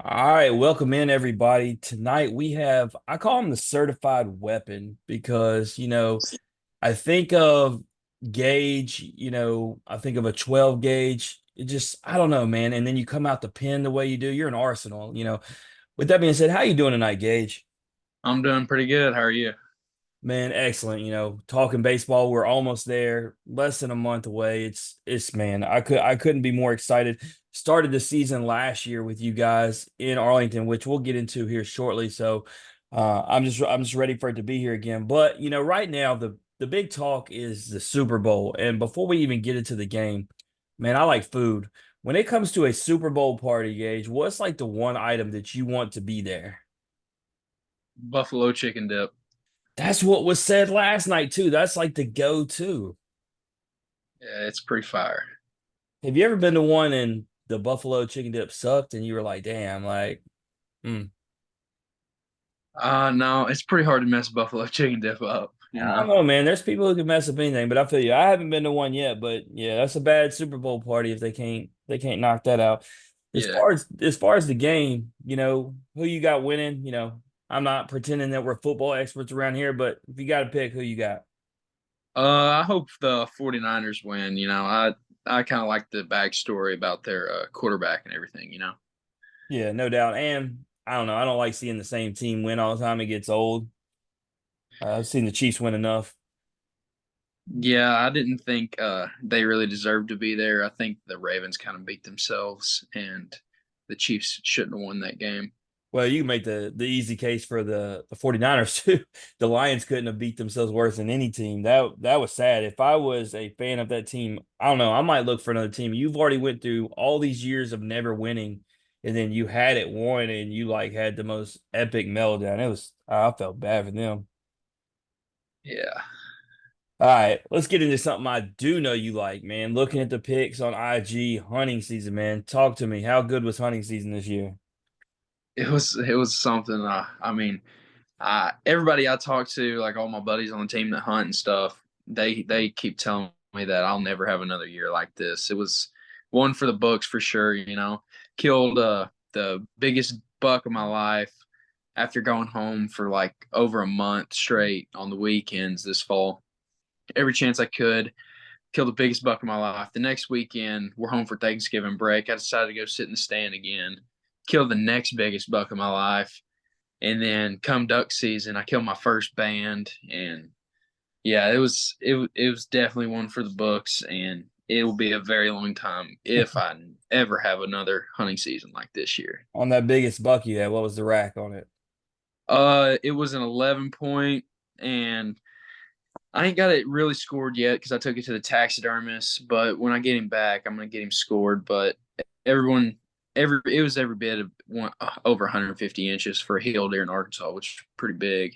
All right, welcome in everybody. Tonight we have, I call him the certified weapon because, I think of Gage, I think of a 12 gauge. It just, I don't know, man. And then you come out the pin the way you do, you're an arsenal. With that being said, how you doing tonight, Gage? I'm doing pretty good. How are you? Man, excellent. Talking baseball, we're almost there, less than a month away. It's man, I couldn't be more excited. Started the season last year with you guys in Arlington, which we'll get into here shortly. So I'm just ready for it to be here again. But right now the big talk is the Super Bowl. And before we even get into the game, man, I like food. When it comes to a Super Bowl party, Gage, what's like the one item that you want to be there? Buffalo chicken dip. That's what was said last night too. That's like the go-to. Yeah, it's pretty fire. Have you ever been to one and the buffalo chicken dip sucked and you were like, damn, like, mm. No, it's pretty hard to mess buffalo chicken dip up, you I don't know? know, man. There's people who can mess up anything, but I feel you. I haven't been to one yet, but yeah, that's a bad Super Bowl party if they can't knock that out. As Yeah. far as far as the game, who you got winning, I'm not pretending that we're football experts around here, but if you got to pick who you got. I hope the 49ers win, I kind of like the backstory about their quarterback and everything. Yeah, no doubt. And I don't know, I don't like seeing the same team win all the time. It gets old. I've seen the Chiefs win enough. Yeah, I didn't think they really deserved to be there. I think the Ravens kind of beat themselves and the Chiefs shouldn't have won that game. Well, you can make the easy case for the 49ers too. The Lions couldn't have beat themselves worse than any team. That was sad. If I was a fan of that team, I don't know, I might look for another team. You've already went through all these years of never winning, and then you had it won and you like had the most epic meltdown. I felt bad for them. Yeah. All right, let's get into something I do know you like, man. Looking at the pics on IG, hunting season, man. Talk to me. How good was hunting season this year? It was something everybody I talk to, like all my buddies on the team that hunt and stuff, they keep telling me that I'll never have another year like this. It was one for the books for sure. Killed the biggest buck of my life after going home for like over a month straight on the weekends this fall. Every chance I could, killed the biggest buck of my life. The next weekend, we're home for Thanksgiving break. I decided to go sit in the stand again, killed the next biggest buck of my life, and then come duck season, I killed my first band, and yeah, it was definitely one for the books, and it will be a very long time if I ever have another hunting season like this year. On that biggest buck you had, what was the rack on it? It was an 11 point, and I ain't got it really scored yet because I took it to the taxidermist. But when I get him back, I'm gonna get him scored. But everyone, it was every bit of over 150 inches for a hill deer in Arkansas, which is pretty big.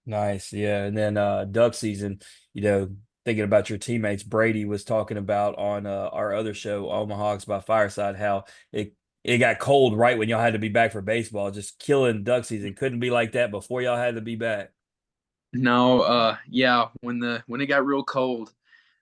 Nice. Yeah. And then duck season, you know, thinking about your teammates, Brady was talking about on our other show, Omaha's by Fireside, how it got cold right when y'all had to be back for baseball, just killing duck season. Couldn't be like that before y'all had to be back. No, yeah, when it got real cold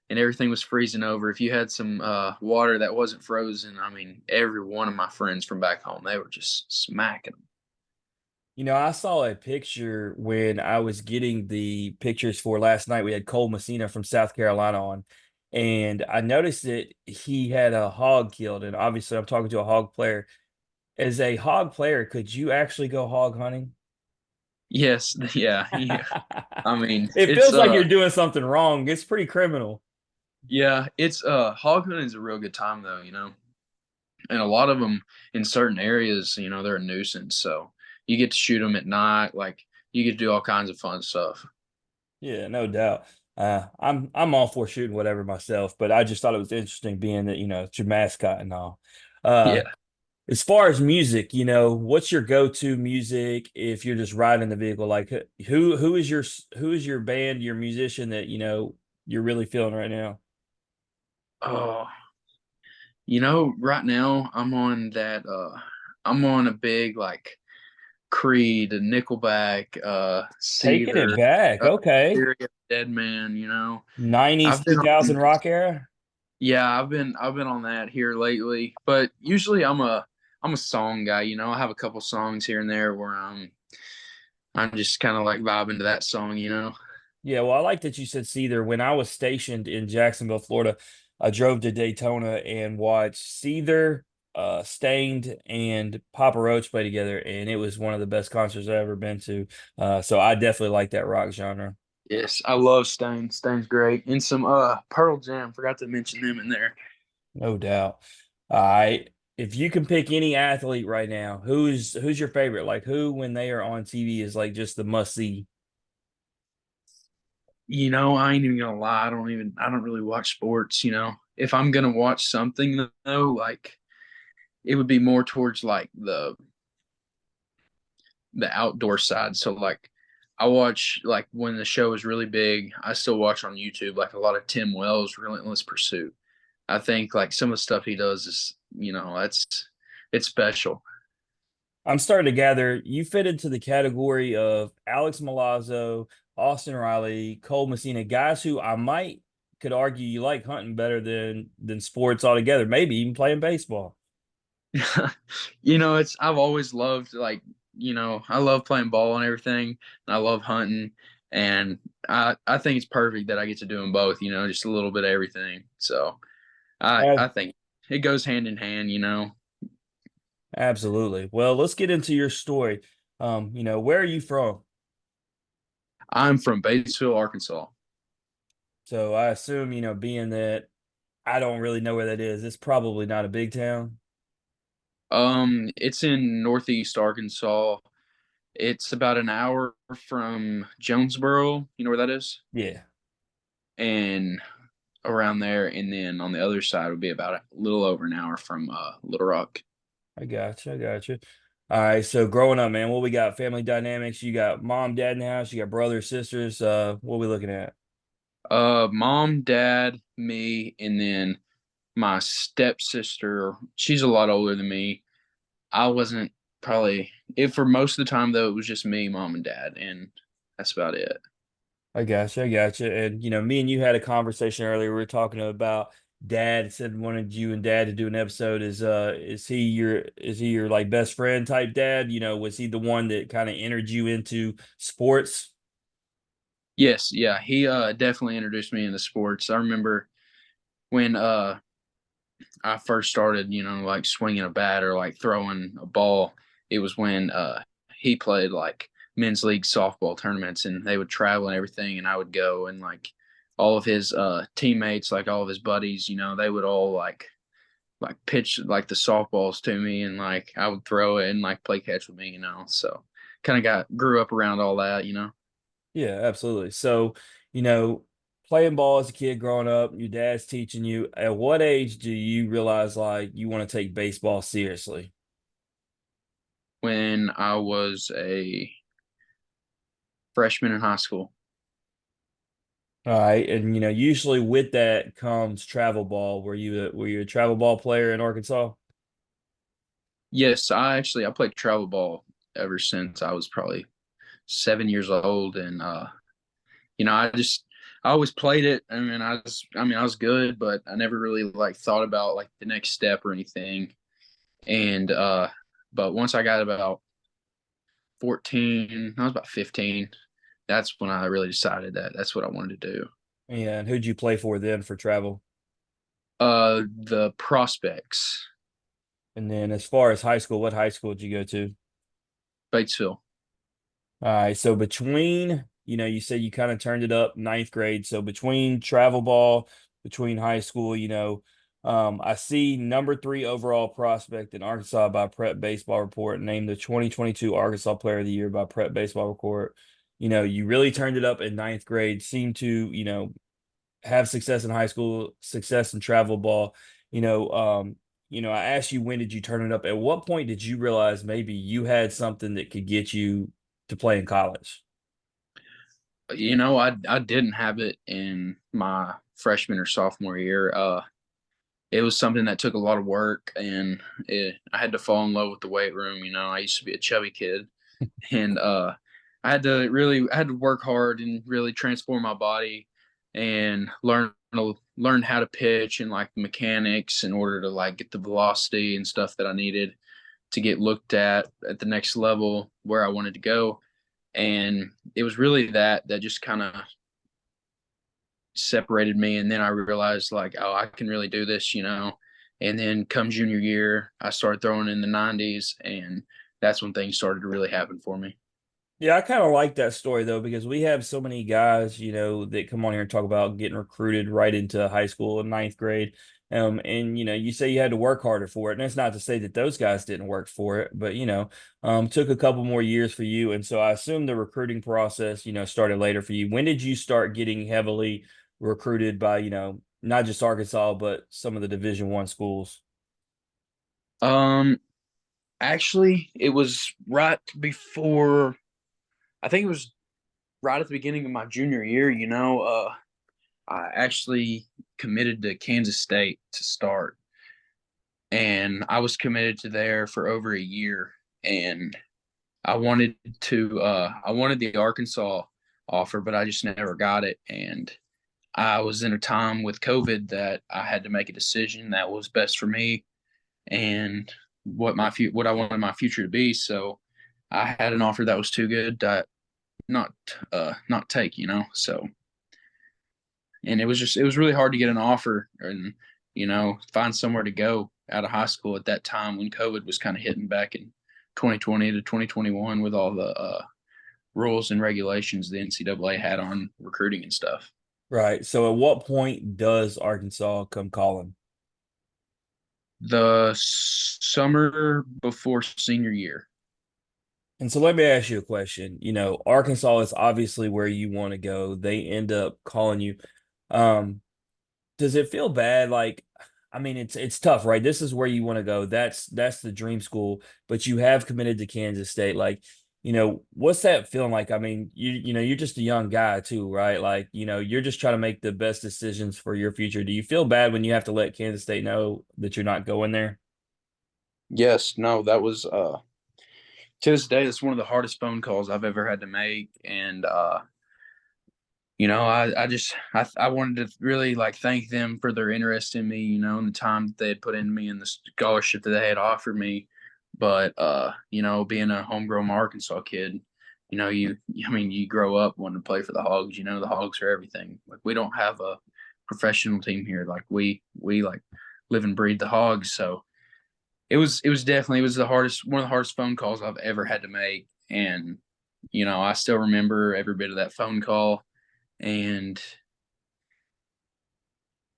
and everything was freezing over, if you had some water that wasn't frozen, I mean, every one of my friends from back home, they were just smacking them. I saw a picture when I was getting the pictures for last night. We had Cole Messina from South Carolina on, and I noticed that he had a hog killed. And obviously, I'm talking to a hog player. As a hog player, could you actually go hog hunting? Yes, yeah, yeah. I mean, It it's feels like you're doing something wrong. It's pretty criminal. yeah, it's hog hunting is a real good time though. And a lot of them in certain areas, they're a nuisance. So you get to shoot them at night, like you get to do all kinds of fun stuff. Yeah, no doubt. I'm all for shooting whatever myself, but I just thought it was interesting being that, it's your mascot and all. Uh, Yeah. as far as music, what's your go-to music if you're just riding the vehicle? Like who is your band, your musician that, you're really feeling right now? Oh, right now I'm on a big like Creed, Nickelback, Taking it Seether, back. Okay. Area Dead Man. 90s, I've been 2000 on rock era. Yeah, I've been on that here lately. But usually I'm a song guy, I have a couple songs here and there where I'm just kind of like vibing to that song. Yeah, well, I like that you said Seether. When I was stationed in Jacksonville, Florida, I drove to Daytona and watched Seether, Stained, and Papa Roach play together, and it was one of the best concerts I've ever been to. So I definitely like that rock genre, Yes, I love Stain. Stain's great. And some Pearl Jam. Forgot to mention them in there. no doubt. All right, if you can pick any athlete right now, who's your favorite? Like who, when they are on TV, is like just the must see? I ain't even gonna lie. I don't really watch sports. If I'm gonna watch something though, like it would be more towards like the outdoor side. So like I watch like when the show is really big, I still watch on YouTube like a lot of Tim Wells' Relentless Pursuit. I think like some of the stuff he does is, it's special. I'm starting to gather you fit into the category of Alex Milazzo, Austin Riley, Cole Messina, guys who I might could argue you like hunting better than sports altogether, maybe even playing baseball. It's I've always loved I love playing ball and everything, and I love hunting, and I think it's perfect that I get to do them both, just a little bit of everything. So I Ab- think it goes hand in hand. Absolutely. Well, let's get into your story. Where are you from? I'm from Batesville, Arkansas. So I assume, being that I don't really know where that is, it's probably not a big town. It's in northeast Arkansas. It's about an hour from Jonesboro. You know where that is? Yeah, And around there, and then on the other side would be about a little over an hour from Little Rock. I got you. I got you. All right. So growing up, man, what we got? Family dynamics. You got mom, dad in the house. You got brothers, sisters. What we looking at? Mom, dad, me, and then my stepsister. She's a lot older than me. I wasn't probably if for most of the time though it was just me, mom, and dad, and that's about it. I got you. I got you. And me and you had a conversation earlier. We were talking about dad said wanted you and dad to do an episode. Is he your like best friend type dad? Was he the one that kind of entered you into sports? Yes, yeah, he definitely introduced me into sports. I remember when I first started, like swinging a bat or like throwing a ball. It was when he played like men's league softball tournaments, and they would travel and everything, and I would go, and like all of his teammates, like all of his buddies, they would all like pitch like the softballs to me, and like I would throw it and like play catch with me. So kind of got grew up around all that. Yeah, absolutely. So, you know, playing ball as a kid growing up, your dad's teaching you. At what age do you realize like you want to take baseball seriously? When I was a freshman in high school. All right, and usually with that comes travel ball. Were you a travel ball player in Arkansas? Yes, I played travel ball ever since I was probably 7 years old, and I always played it. I was good, but I never really like thought about like the next step or anything. And but once I got about 14, I was about 15. That's when I really decided that that's what I wanted to do. And who'd you play for then for travel? The prospects, And then as far as high school, what high school did you go to? Batesville. All right, so between, you said you kind of turned it up ninth grade. So between travel ball, between high school, I see number three overall prospect in Arkansas by Prep Baseball Report, named the 2022 Arkansas Player of the Year by Prep Baseball Report. You really turned it up in ninth grade, seemed to, have success in high school, success in travel ball. I asked you when did you turn it up? At what point did you realize maybe you had something that could get you to play in college? I didn't have it in my freshman or sophomore year. It was something that took a lot of work, and I had to fall in love with the weight room. I used to be a chubby kid, and I had to work hard and really transform my body and learn how to pitch and like the mechanics in order to like get the velocity and stuff that I needed. to get looked at the next level where I wanted to go. And it was really that just kind of separated me. And then I realized like, oh, I can really do this, you know. And then come junior year, I started throwing in the 90s, and that's when things started to really happen for me. Yeah, I kind of like that story though, because we have so many guys, that come on here and talk about getting recruited right into high school in ninth grade. And you say you had to work harder for it. And that's not to say that those guys didn't work for it, but took a couple more years for you. And so I assume the recruiting process, started later for you. When did you start getting heavily recruited by, not just Arkansas, but some of the Division I schools? Um, Actually, it was right before, I think it was right at the beginning of my junior year, you know. I actually committed to Kansas State to start, and I was committed to there for over a year. And I wanted the Arkansas offer, but I just never got it. And I was in a time with COVID that I had to make a decision that was best for me and what I wanted my future to be. So I had an offer that was too good to not take, you know. So, and it was really hard to get an offer and find somewhere to go out of high school at that time when COVID was kind of hitting back in 2020 to 2021 with all the rules and regulations the NCAA had on recruiting and stuff. Right. So at what point does Arkansas come calling? The summer before senior year. And so let me ask you a question. Arkansas is obviously where you want to go. They end up calling you. Um, does it feel bad? Like, I mean, it's tough, right? This is where you want to go. That's the dream school, but you have committed to Kansas State. Like, what's that feeling like? I mean, you're just a young guy too, right? Like, you're just trying to make the best decisions for your future. Do you feel bad when you have to let Kansas State know that you're not going there? Yes, no, that was to this day that's one of the hardest phone calls I've ever had to make. And I wanted to really like thank them for their interest in me, and the time that they had put in me and the scholarship that they had offered me. But being a homegrown Arkansas kid, you grow up wanting to play for the Hogs. The Hogs are everything. Like we don't have a professional team here. Like we like live and breathe the Hogs. So it was the hardest one of the hardest phone calls I've ever had to make. And I still remember every bit of that phone call, and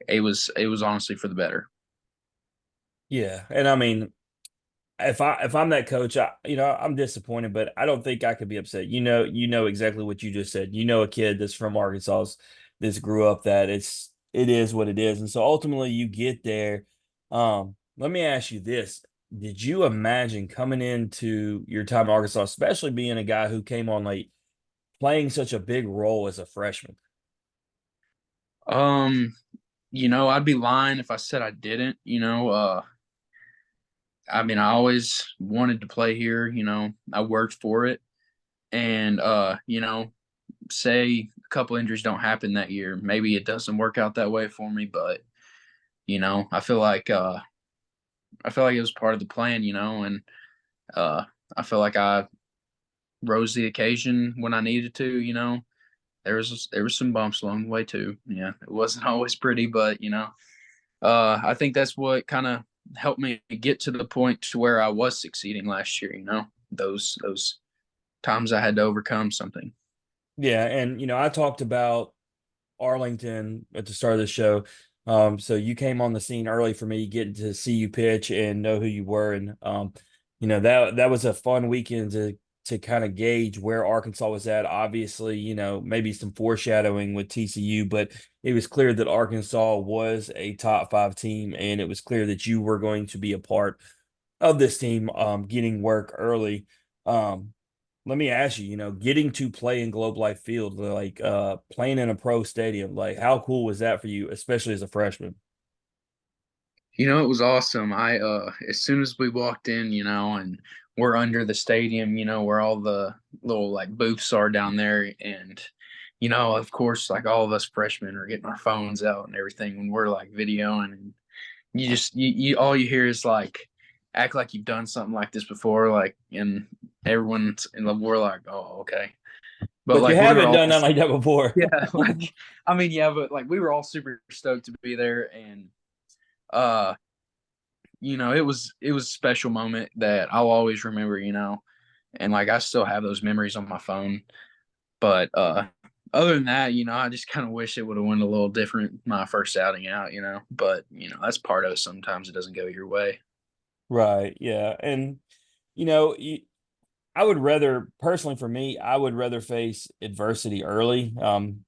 it was honestly for the better. Yeah. And I mean, if I'm that coach, I'm disappointed, but I don't think I could be upset. You know exactly what you just said. A kid that's from Arkansas that's grew up that it is what it is. And so ultimately you get there. Let me ask you this. Did you imagine coming into your time in Arkansas, especially being a guy who came on late, playing such a big role as a freshman? Um, I'd be lying if I said I didn't. I mean, I always wanted to play here. I worked for it, and say a couple injuries don't happen that year, maybe it doesn't work out that way for me. But I feel like it was part of the plan. And uh, I feel like I rose the occasion when I needed to. There was some bumps along the way too. Yeah, it wasn't always pretty, but I think that's what kind of helped me get to the point to where I was succeeding last year. Those times I had to overcome something. Yeah, and I talked about Arlington at the start of the show. So you came on the scene early for me, getting to see you pitch and know who you were, and that was a fun weekend to kind of gauge where Arkansas was at. Obviously, maybe some foreshadowing with TCU, but it was clear that Arkansas was a top five team, and it was clear that you were going to be a part of this team, getting work early. Um, Let me ask you, getting to play in Globe Life Field, like playing in a pro stadium, like how cool was that for you, especially as a freshman? It was awesome. I as soon as we walked in, and we're under the stadium, where all the little like booths are down there. And of course, like all of us freshmen are getting our phones out and everything when we're like videoing. And you all you hear is like act like you've done something like this before, like, and everyone's in the we're like, oh, okay. But But you like we were haven't all, done nothing like that before. yeah, like I mean, yeah, but like we were all super stoked to be there, and uh, it was a special moment that I'll always remember, and like I still have those memories on my phone. But other than that, I just kind of wish it would have went a little different my first outing out, But that's part of it. Sometimes it doesn't go your way. Right. Yeah. And you know, I would rather, personally for me, I would rather face adversity early.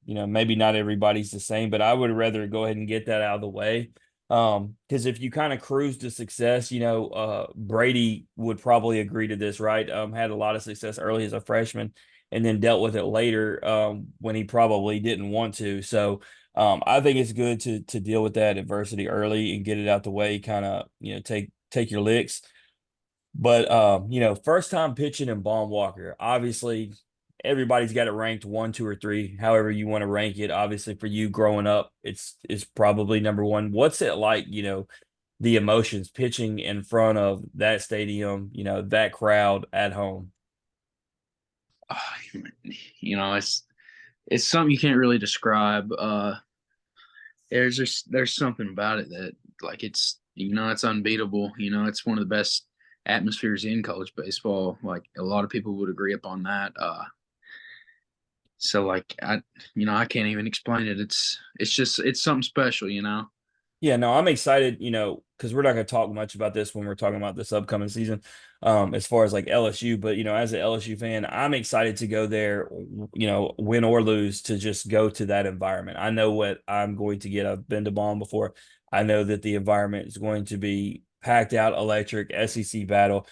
Maybe not everybody's the same, but I would rather go ahead and get that out of the way. Because if you kind of cruise to success, Brady would probably agree to this, right? Had a lot of success early as a freshman and then dealt with it later, when he probably didn't want to. So, I think it's good to deal with that adversity early and get it out the way, kind of, take your licks. But first time pitching in Baum Walker, obviously everybody's got it ranked one, two, or three, however you want to rank it. Obviously, for you growing up, it's probably number one. What's it like, the emotions pitching in front of that stadium, that crowd at home? Uh, it's something you can't really describe. There's something about it that like it's unbeatable. It's one of the best atmospheres in college baseball. Like a lot of people would agree upon that. So like I can't even explain it. It's something special. Yeah, no, I'm excited, because we're not going to talk much about this when we're talking about this upcoming season, as far as like LSU. But, as an LSU fan, I'm excited to go there, win or lose, to just go to that environment. I know what I'm going to get. I've been to Baum before. I know that the environment is going to be packed out, electric, SEC battle,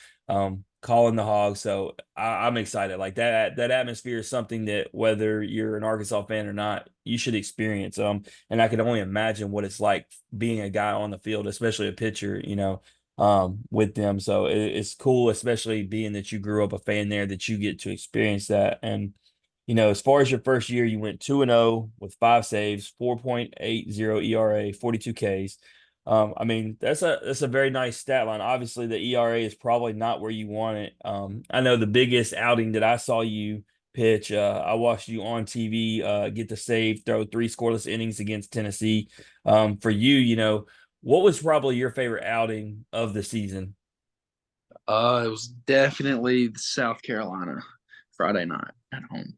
calling the hog. So I'm excited. Like that atmosphere is something that whether you're an Arkansas fan or not, you should experience. And I can only imagine what it's like being a guy on the field, especially a pitcher, with them. So it's cool, especially being that you grew up a fan there, that you get to experience that. And, as far as your first year, you went 2-0 with 5 saves, 4.80 ERA, 42 Ks. I mean, that's a very nice stat line. Obviously, the ERA is probably not where you want it. I know the biggest outing that I saw you pitch. I watched you on TV get the save, throw 3 scoreless innings against Tennessee. For you, what was probably your favorite outing of the season? It was definitely South Carolina Friday night at home.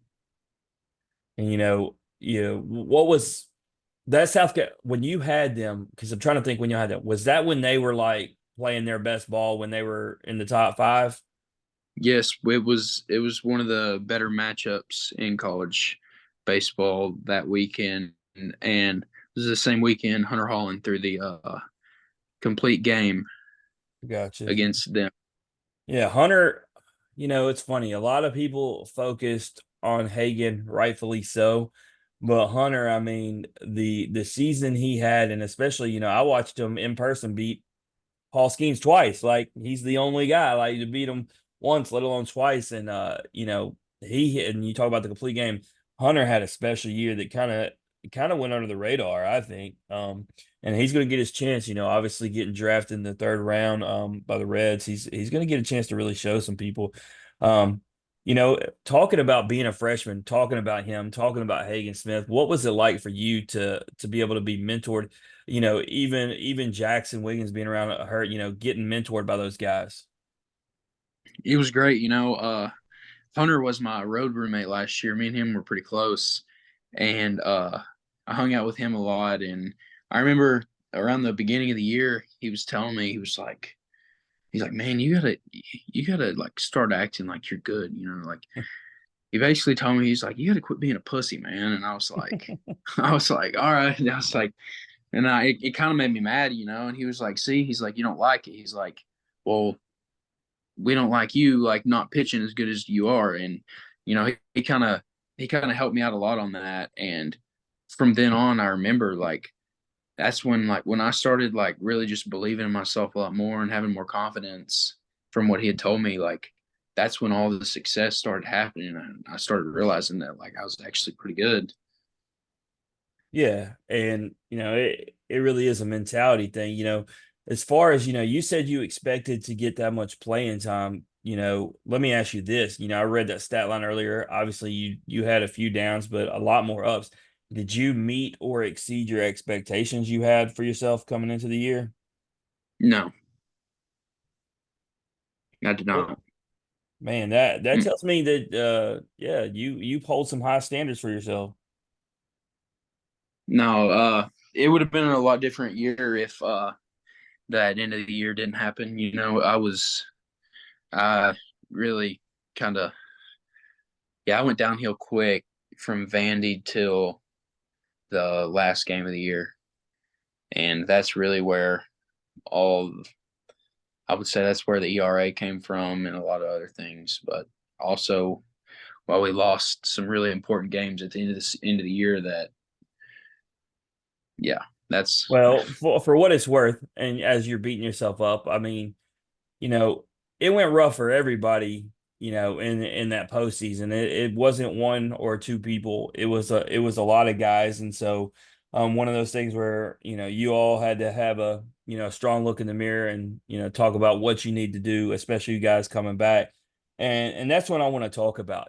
And what was that South Carolina when you had them? Because I'm trying to think when you had them. Was that when they were like playing their best ball when they were in the top five? Yes, it was one of the better matchups in college baseball that weekend, and it was the same weekend Hunter Holland threw the complete game Gotcha. against them. Yeah, Hunter, it's funny. A lot of people focused on Hagan, rightfully so. But Hunter, I mean, the season he had, and especially, I watched him in person beat Paul Skeens twice. Like he's the only guy like to beat him once, let alone twice. And he hit, and you talk about the complete game. Hunter had a special year that kind of went under the radar, I think. And he's going to get his chance. Obviously getting drafted in the third round by the Reds. He's going to get a chance to really show some people. Um, talking about being a freshman, talking about him, talking about Hagen Smith. What was it like for you to be able to be mentored? Even Jackson Wiggins being around hurt, getting mentored by those guys. It was great. Hunter was my road roommate last year. Me and him were pretty close, and I hung out with him a lot. And I remember around the beginning of the year, he was telling me he's like, man, you gotta like start acting like you're good. Like he basically told me he's like, you gotta quit being a pussy, man. And I was like, I was like, all right. And I was like, and it kind of made me mad. And he was like, see, he's like, you don't like it. He's like, well, we don't like you like not pitching as good as you are. And he kind of helped me out a lot on that. And from then on, I remember like that's when I started like really just believing in myself a lot more and having more confidence from what he had told me. Like that's when all the success started happening, and I started realizing that like I was actually pretty good. Yeah, and it really is a mentality thing. as far as, you said you expected to get that much playing time. Let me ask you this. I read that stat line earlier. Obviously, you had a few downs, but a lot more ups. Did you meet or exceed your expectations you had for yourself coming into the year? No, I did Well, not. man, that Mm. tells me that yeah, you hold some high standards for yourself. No, it would have been a lot different year if that end of the year didn't happen. I really kind of, yeah, I went downhill quick from Vandy till the last game of the year, and that's really where all I would say that's where the ERA came from and a lot of other things. But also, while we lost some really important games at the end of the year, that yeah, that's Well, for what it's worth, and as you're beating yourself up, I mean, you know, it went rough for everybody, in that postseason. It wasn't one or two people. It was a lot of guys. And so one of those things where, you all had to have a, strong look in the mirror and, talk about what you need to do, especially you guys coming back. And that's what I want to talk about.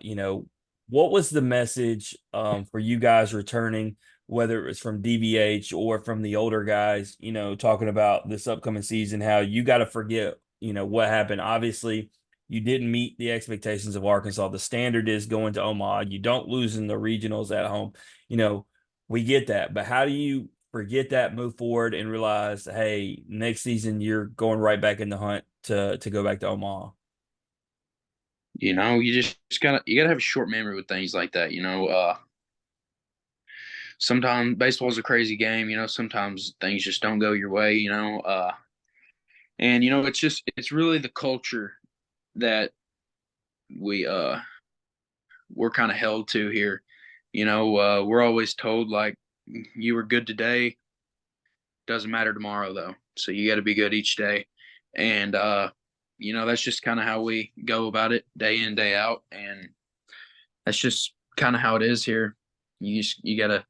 What was the message for you guys returning, whether it was from DVH or from the older guys, talking about this upcoming season, how you got to forget, what happened. Obviously, you didn't meet the expectations of Arkansas. The standard is going to Omaha. You don't lose in the regionals at home. You know, we get that. But how do you forget that, move forward, and realize, hey, next season you're going right back in the hunt to go back to Omaha? you just gotta have a short memory with things like that. Sometimes baseball's a crazy game. Sometimes things just don't go your way. And it's really the culture that we're kind of held to here. We're always told like you were good today, doesn't matter tomorrow though. So you got to be good each day, and that's just kind of how we go about it day in day out, and that's just kind of how it is here. You gotta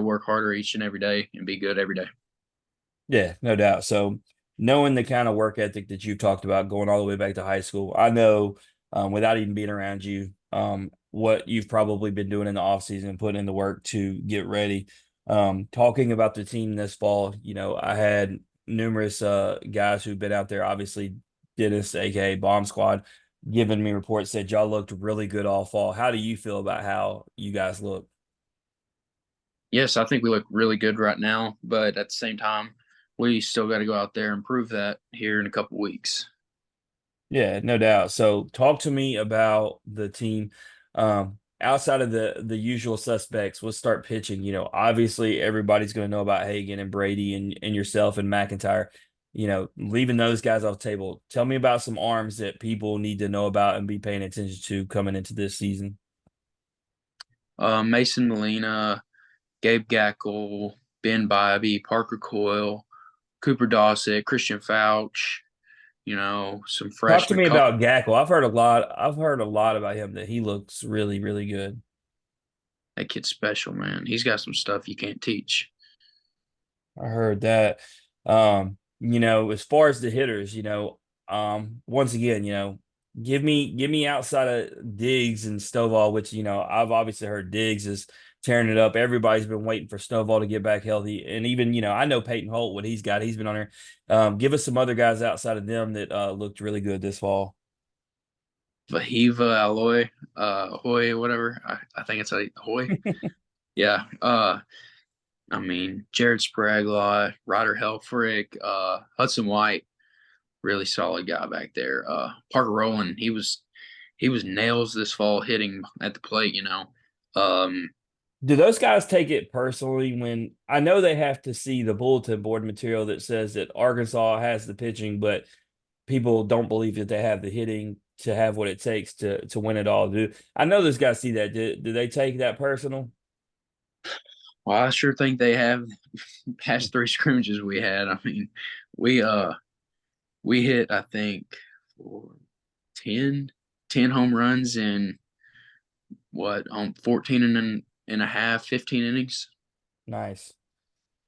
work harder each and every day and be good every day. Yeah, no doubt. So knowing the kind of work ethic that you talked about going all the way back to high school, I know without even being around you, what you've probably been doing in the off season, putting in the work to get ready. Talking about the team this fall, I had numerous guys who've been out there. Obviously, Dennis, aka Bomb Squad, giving me reports said y'all looked really good all fall. How do you feel about how you guys look? Yes, I think we look really good right now, but at the same time, we still got to go out there and prove that here in a couple weeks. Yeah, no doubt. So talk to me about the team. Outside of the usual suspects, let's start pitching. Obviously everybody's going to know about Hagan and Brady and yourself and McIntyre. Leaving those guys off the table. Tell me about some arms that people need to know about and be paying attention to coming into this season. Mason Molina, Gabe Gackle, Ben Bybee, Parker Coyle, Cooper Dossett, Christian Fouch, some Talk to freshmen. me about Gackle. I've heard a lot about him that he looks really, really good. That kid's special, man. He's got some stuff you can't teach. I heard that. As far as the hitters, once again, give me outside of Diggs and Stovall, which, I've obviously heard Diggs is tearing it up. Everybody's been waiting for Stovall to get back healthy. And even, I know Peyton Holt, what he's got, he's been on there. Give us some other guys outside of them that looked really good this fall. Vahiva Alloy, Hoy, whatever. I think it's a Hoy. Yeah. I mean, Jared Spraglott, Ryder Helfrich, Hudson White, really solid guy back there. Parker Rowland, he was nails this fall hitting at the plate. Um, Do those guys take it personally when I know they have to see the bulletin board material that says that Arkansas has the pitching, but people don't believe that they have the hitting to have what it takes to win it all? Do I know those guys see that? Do they take that personal? well, I sure think they have past three scrimmages we had. I mean, we uh we hit I think 10, 10 home runs in what on 14 and a half, 15 innings. Nice.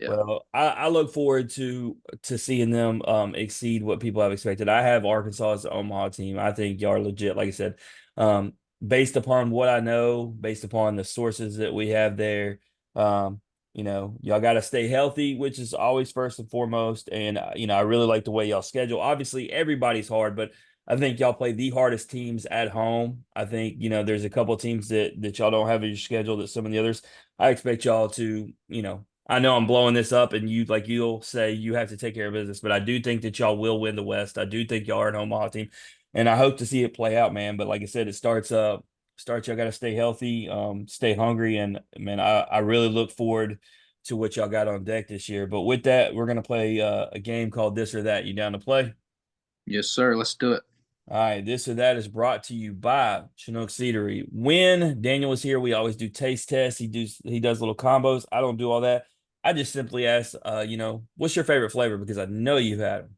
Yeah. Well, I look forward to seeing them exceed what people have expected. I have Arkansas as the Omaha team. I think y'all are legit, like I said. Um, Based upon what I know, based upon the sources that we have there, um, y'all got to stay healthy, which is always first and foremost. And I really like the way y'all schedule. Obviously, everybody's hard, but I think y'all play the hardest teams at home. I think, there's a couple of teams that y'all don't have in your schedule that some of the others. I expect y'all to, I know I'm blowing this up, and you'll say you have to take care of business, but I do think that y'all will win the West. I do think y'all are an Omaha team, and I hope to see it play out, man. But like I said, it starts y'all got to stay healthy, stay hungry, and man, I really look forward to what y'all got on deck this year. But with that, we're gonna play a game called This or That. You down to play? Yes, sir. Let's do it. All right, This or That is brought to you by Chinook Seedery. When Daniel is here, we always do taste tests. He does little combos. I don't do all that. I just simply ask, what's your favorite flavor? Because I know you've had them.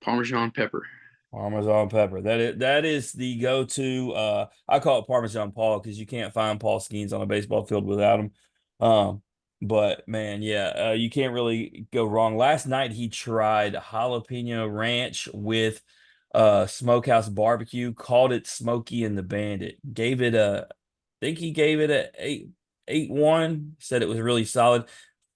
Parmesan pepper. Parmesan pepper. That is the go-to. I call it Parmesan Paul because you can't find Paul Skeens on a baseball field without him. Um, but man, yeah, you can't really go wrong. Last night he tried jalapeno ranch with smokehouse barbecue, called it Smokey and the Bandit. I think he gave it a 8.1. Said it was really solid.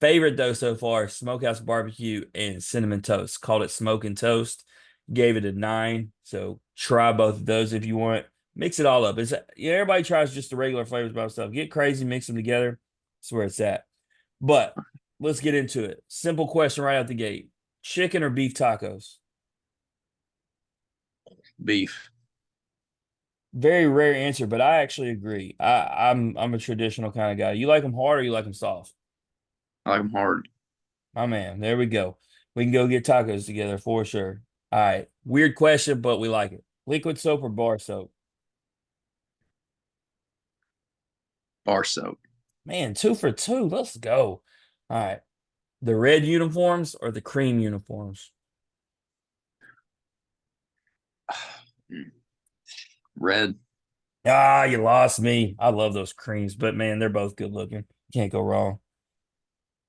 Favorite though so far, smokehouse barbecue and cinnamon toast. Called it smoke and toast, gave it a 9. So try both of those if you want. Mix it all up. Everybody tries just the regular flavors about stuff. Get crazy, mix them together. That's where it's at. But let's get into it. Simple question right out the gate: chicken or beef tacos? Beef. Very rare answer, but I actually agree. I'm a traditional kind of guy. You like them hard or you like them soft? I like them hard. My man, there we go. We can go get tacos together for sure. All right. Weird question, but we like it. Liquid soap or bar soap? Bar soap. Man, 2 for 2. Let's go. All right. The red uniforms or the cream uniforms? Red. Ah, you lost me. I love those creams, but man, they're both good looking. Can't go wrong.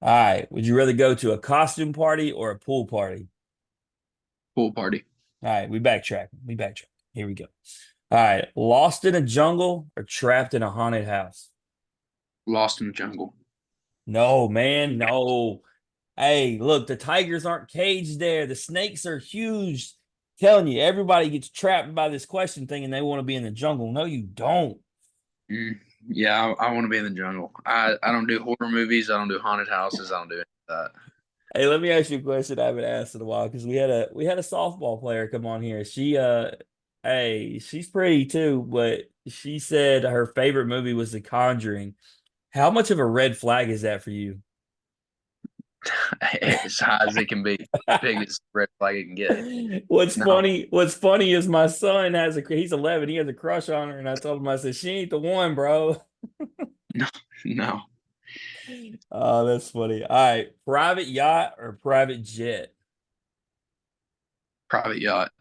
All right. Would you rather go to a costume party or a pool party? Pool party. All right. We backtrack. We backtrack. Here we go. All right. Lost in a jungle or trapped in a haunted house? Lost in the jungle. No, man. No. Hey, look, the tigers aren't caged there. The snakes are huge. Telling you, everybody gets trapped by this question thing and they want to be in the jungle. No, you don't. Mm, yeah, I want to be in the jungle. I don't do horror movies. I don't do haunted houses. I don't do any of that. Hey, let me ask you a question I haven't asked in a while because we had a softball player come on here. Hey, she's pretty too, but she said her favorite movie was The Conjuring. How much of a red flag is that for you? As high as it can be, biggest red flag it can get. What's No, funny, what's funny is my son he's 11, he has a crush on her, and I told him, I said, she ain't the one, bro. no, no. Oh, that's funny. All right, private yacht or private jet? Private yacht.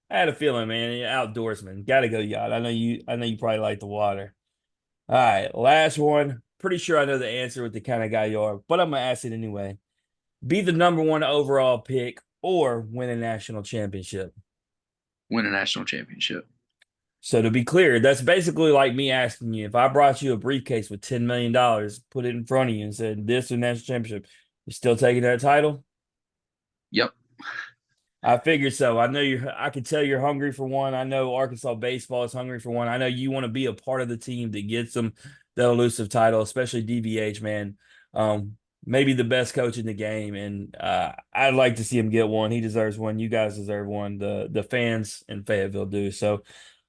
I had a feeling, man. You're outdoorsman. Gotta go yacht. I know you probably like the water. All right, last one. Pretty sure I know the answer with the kind of guy you are, but I'm gonna ask it anyway. Be the number one overall pick or win a national championship. Win a national championship. So to be clear, that's basically like me asking you if I brought you a briefcase with $10 million, put it in front of you and said this is national championship, you still taking that title? Yep. I figured so. I could tell you're hungry for one. I know Arkansas baseball is hungry for one. I know you want to be a part of the team that gets them the elusive title, especially DVH, man. Maybe the best coach in the game. And I'd like to see him get one. He deserves one. You guys deserve one. The fans in Fayetteville do. So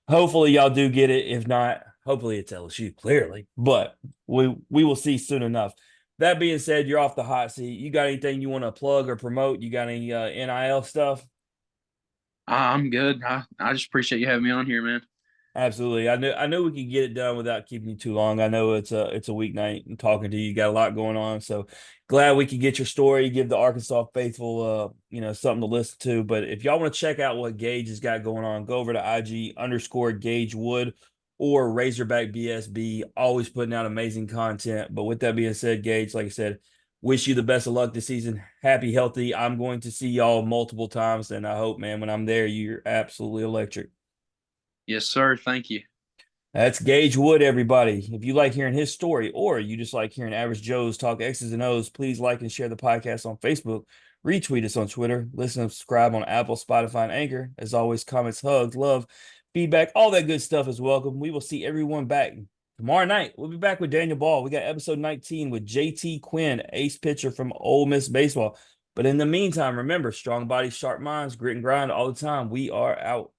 hopefully y'all do get it. If not, hopefully it's LSU, clearly. But we will see soon enough. That being said, you're off the hot seat. You got anything you want to plug or promote? You got any NIL stuff? I'm good. I just appreciate you having me on here, man. Absolutely. I knew we could get it done without keeping you too long. I know it's a weeknight and talking to you. You got a lot going on. So glad we could get your story, give the Arkansas faithful something to listen to. But if y'all want to check out what Gage has got going on, go over to IG_Gage Wood or Razorback BSB, always putting out amazing content. But with that being said, Gage, like I said, Wish you the best of luck this season. Happy, healthy. I'm going to see y'all multiple times, and I hope, man, when I'm there, you're absolutely electric. Yes, sir. Thank you. That's Gage Wood, everybody. If you like hearing his story or you just like hearing average Joes talk X's and O's, please like and share the podcast on Facebook, retweet us on Twitter, listen and subscribe on Apple, Spotify, and Anchor. As always, comments, hugs, love, feedback, all that good stuff is welcome. We will see everyone back tomorrow night. We'll be back with Daniel Ball. We got episode 19 with JT Quinn, ace pitcher from Ole Miss Baseball. But in the meantime, remember, strong bodies, sharp minds, grit and grind all the time. We are out.